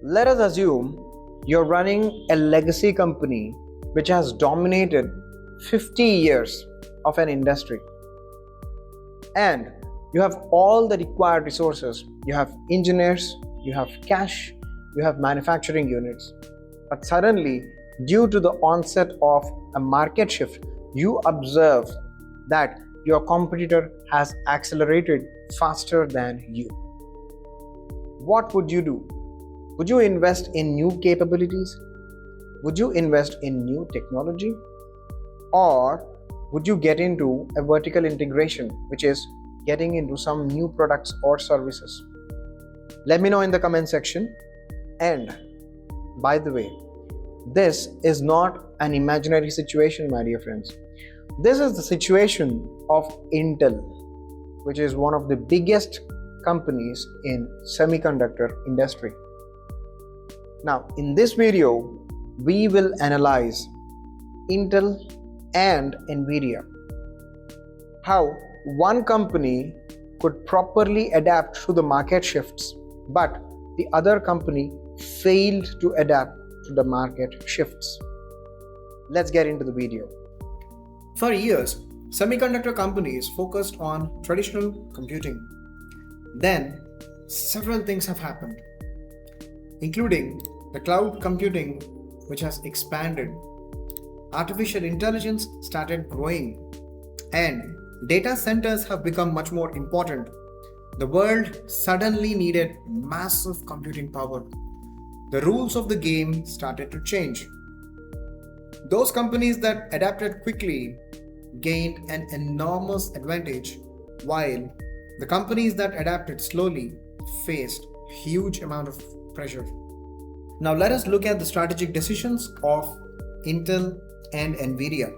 Let us assume you're running a legacy company which has dominated 50 years of an industry, and you have all the required resources. You have engineers, you have cash, you have manufacturing units. But suddenly, due to the onset of a market shift, you observe that your competitor has accelerated faster than you. What would you do? Would you invest in new capabilities? Would you invest in new technology? Or would you get into a vertical integration, which is getting into some new products or services? Let me know in the comment section. And by the way, this is not an imaginary situation, my dear friends. This is the situation of Intel, which is one of the biggest companies in semiconductor industry. Now, in this video, we will analyze Intel and Nvidia, how one company could properly adapt to the market shifts, but the other company failed to adapt to the market shifts. Let's get into the video. For years, semiconductor companies focused on traditional computing. Then, several things have happened, including the cloud computing, which has expanded. Artificial intelligence started growing, and data centers have become much more important. The world suddenly needed massive computing power. The rules of the game started to change. Those companies that adapted quickly gained an enormous advantage, while the companies that adapted slowly faced huge amount of pressure. Now let us look at the strategic decisions of Intel and Nvidia.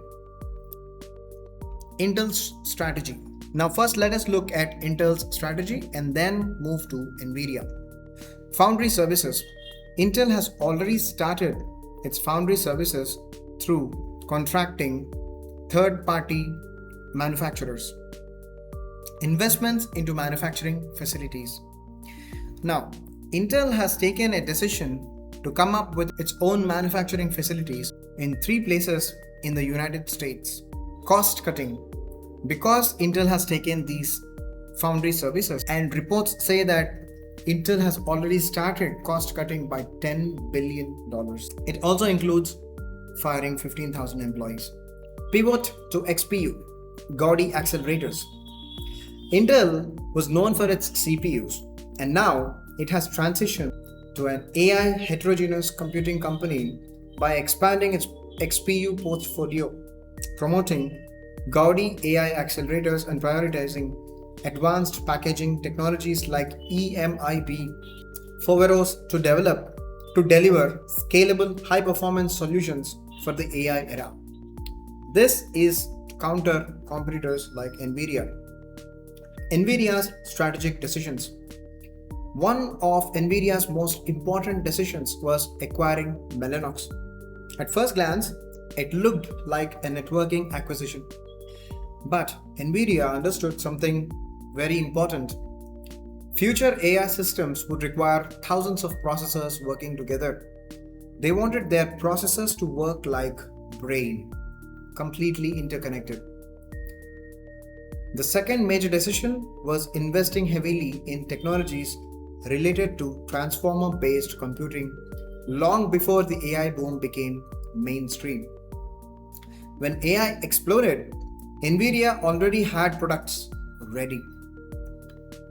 Intel's strategy. Now first let us look at Intel's strategy and then move to Nvidia. Foundry services. Intel has already started its foundry services through contracting third-party manufacturers. Investments into manufacturing facilities. Now, Intel has taken a decision to come up with its own manufacturing facilities in 3 places in the United States. Cost cutting. Because Intel has taken these foundry services, and reports say that Intel has already started cost cutting by $10 billion. It also includes firing 15,000 employees. Pivot to XPU, Gaudi accelerators. Intel was known for its CPUs, and now it has transitioned to an AI heterogeneous computing company by expanding its XPU portfolio, promoting Gaudi AI accelerators and prioritizing advanced packaging technologies like EMIB Foveros to deliver scalable high-performance solutions for the AI era. This is to counter competitors like Nvidia. Nvidia's strategic decisions. One of Nvidia's most important decisions was acquiring Mellanox. At first glance, it looked like a networking acquisition. But Nvidia understood something very important. Future AI systems would require thousands of processors working together. They wanted their processors to work like brain, completely interconnected. The second major decision was investing heavily in technologies related to transformer-based computing long before the AI boom became mainstream. When AI exploded, Nvidia already had products ready.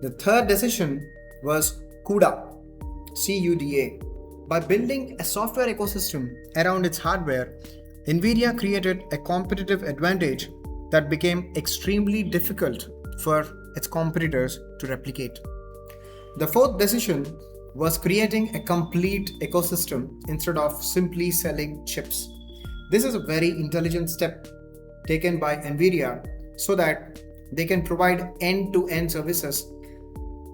The third decision was CUDA, C-U-D-A. By building a software ecosystem around its hardware, Nvidia created a competitive advantage that became extremely difficult for its competitors to replicate. The fourth decision was creating a complete ecosystem instead of simply selling chips. This is a very intelligent step taken by Nvidia so that they can provide end-to-end services,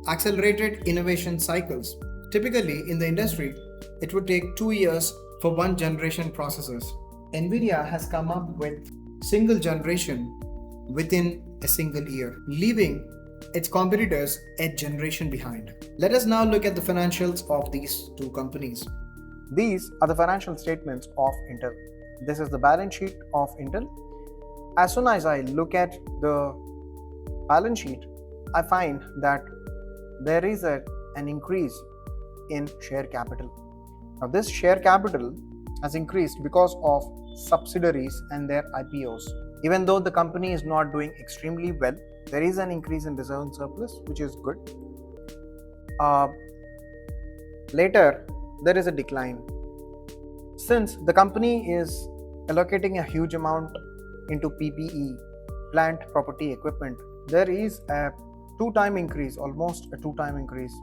accelerated innovation cycles. Typically in the industry, it would take 2 years for one generation processors. Nvidia has come up with single generation within a single year, leaving its competitors a generation behind. Let us now look at the financials of these two companies. These are the financial statements of Intel. This is the balance sheet of Intel. As soon as I look at the balance sheet, I find that there is an increase in share capital. Now, this share capital has increased because of subsidiaries and their IPOs. Even though the company is not doing extremely well, there is an increase in reserve and surplus, which is good. Later, there is a decline. Since the company is allocating a huge amount into PPE, plant property equipment, there is a almost a two-time increase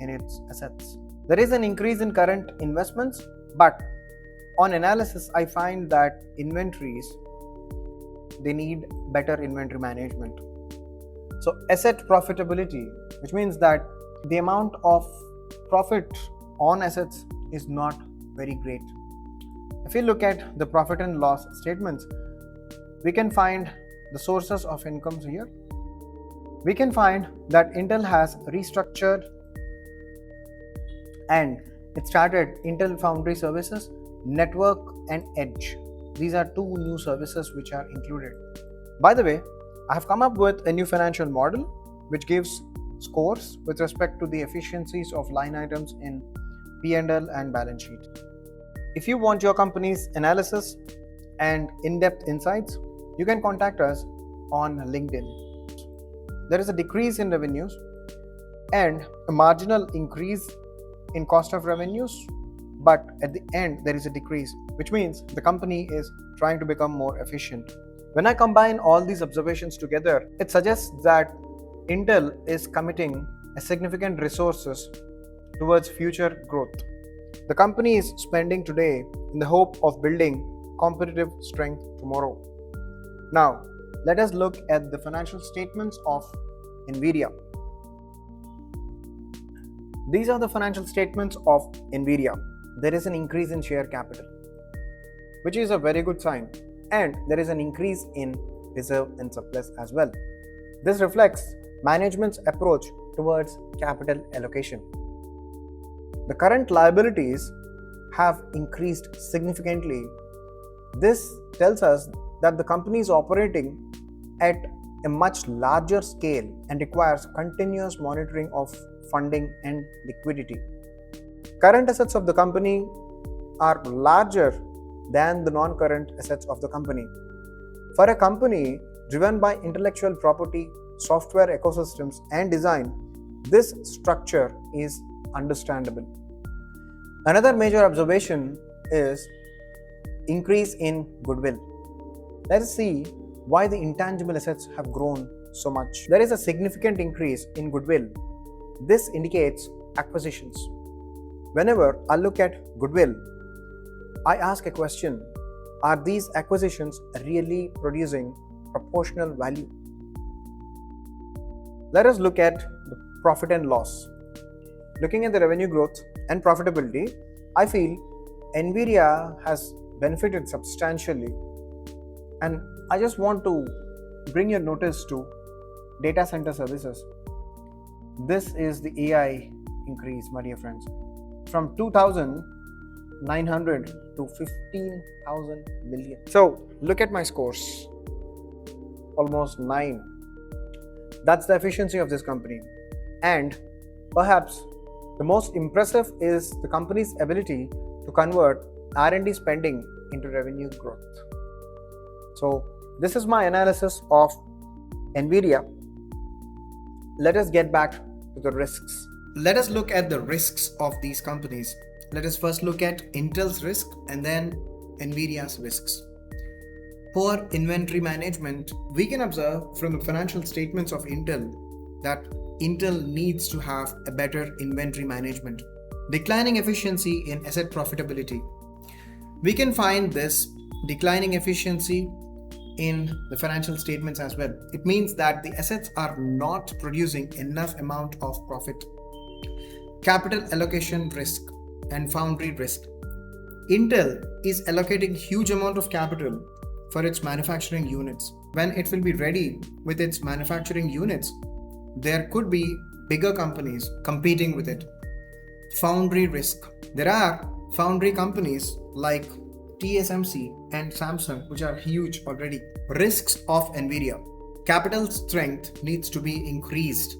in its assets. There is an increase in current investments, but on analysis, I find that inventories, they need better inventory management. So asset profitability, which means that the amount of profit on assets is not very great. If we look at the profit and loss statements, we can find the sources of incomes here. We can find that Intel has restructured and it started Intel Foundry Services, Network and Edge. These are two new services which are included. By the way, I have come up with a new financial model which gives scores with respect to the efficiencies of line items in P&L and balance sheet. If you want your company's analysis and in-depth insights, you can contact us on LinkedIn. There is a decrease in revenues and a marginal increase in cost of revenues, but at the end there is a decrease, which means the company is trying to become more efficient. When I combine all these observations together, it suggests that Intel is committing a significant resources towards future growth. The company is spending today in the hope of building competitive strength tomorrow. Now, let us look at the financial statements of Nvidia. These are the financial statements of Nvidia. There is an increase in share capital, which is a very good sign, and there is an increase in reserve and surplus as well. This reflects management's approach towards capital allocation. The current liabilities have increased significantly. This tells us that the company is operating at a much larger scale and requires continuous monitoring of funding and liquidity. Current assets of the company are larger than the non-current assets of the company. For a company driven by intellectual property, software ecosystems, and design, this structure is understandable. Another major observation is increase in goodwill. Let us see why the intangible assets have grown so much. There is a significant increase in goodwill. This indicates acquisitions. Whenever I look at goodwill, I ask a question: are these acquisitions really producing proportional value? Let us look at the profit and loss. Looking at the revenue growth and profitability, I feel Nvidia has benefited substantially, and I just want to bring your notice to data center services. This is the AI increase, my dear friends, from 2,900 to 15,000 million. So look at my scores, almost 9. That's the efficiency of this company. And perhaps the most impressive is the company's ability to convert R&D spending into revenue growth. So this is my analysis of Nvidia. Let us get back to the risks. Let us look at the risks of these companies. Let us first look at Intel's risk and then Nvidia's risks. Poor inventory management. We can observe from the financial statements of Intel that Intel needs to have a better inventory management. Declining efficiency in asset profitability. We can find this declining efficiency in the financial statements as well. It means that the assets are not producing enough amount of profit. Capital allocation risk and foundry risk. Intel is allocating huge amount of capital for its manufacturing units. When it will be ready with its manufacturing units, there could be bigger companies competing with it. Foundry risk. There are foundry companies like TSMC and Samsung, which are huge already. Risks of Nvidia. Capital strength needs to be increased.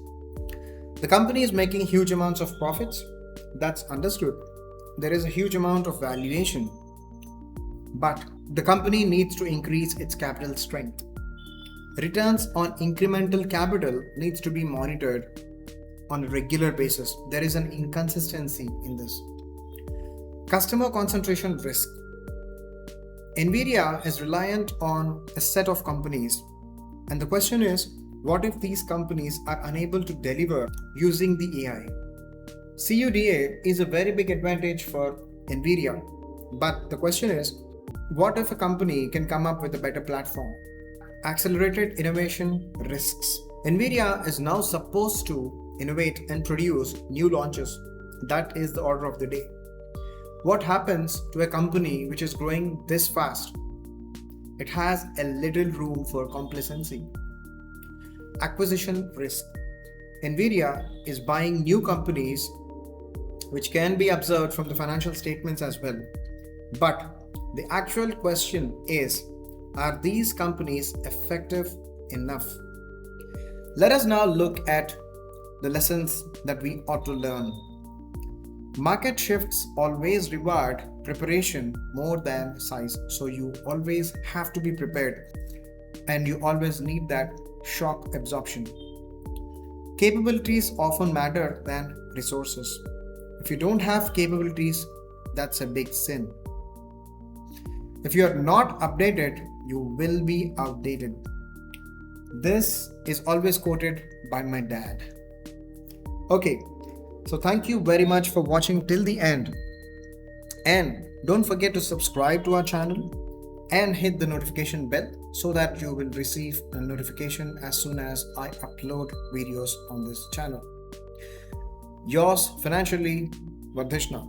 The company is making huge amounts of profits. That's understood. There is a huge amount of valuation. But the company needs to increase its capital strength. Returns on incremental capital needs to be monitored on a regular basis. There is an inconsistency in this. Customer concentration risk. Nvidia is reliant on a set of companies, and the question is, what if these companies are unable to deliver using the AI? CUDA is a very big advantage for Nvidia, but the question is, what if a company can come up with a better platform? Accelerated innovation risks. Nvidia is now supposed to innovate and produce new launches. That is the order of the day. What happens to a company which is growing this fast? It has a little room for complacency. Acquisition risk. Nvidia is buying new companies, which can be observed from the financial statements as well. But the actual question is, are these companies effective enough? Let us now look at the lessons that we ought to learn. Market shifts always reward preparation more than size. So you always have to be prepared, and you always need that shock absorption. Capabilities often matter than resources. If you don't have capabilities, that's a big sin. If you are not updated, you will be outdated. This is always quoted by my dad. Okay, so thank you very much for watching till the end. And don't forget to subscribe to our channel and hit the notification bell so that you will receive a notification as soon as I upload videos on this channel. Yours financially, Vardhishna.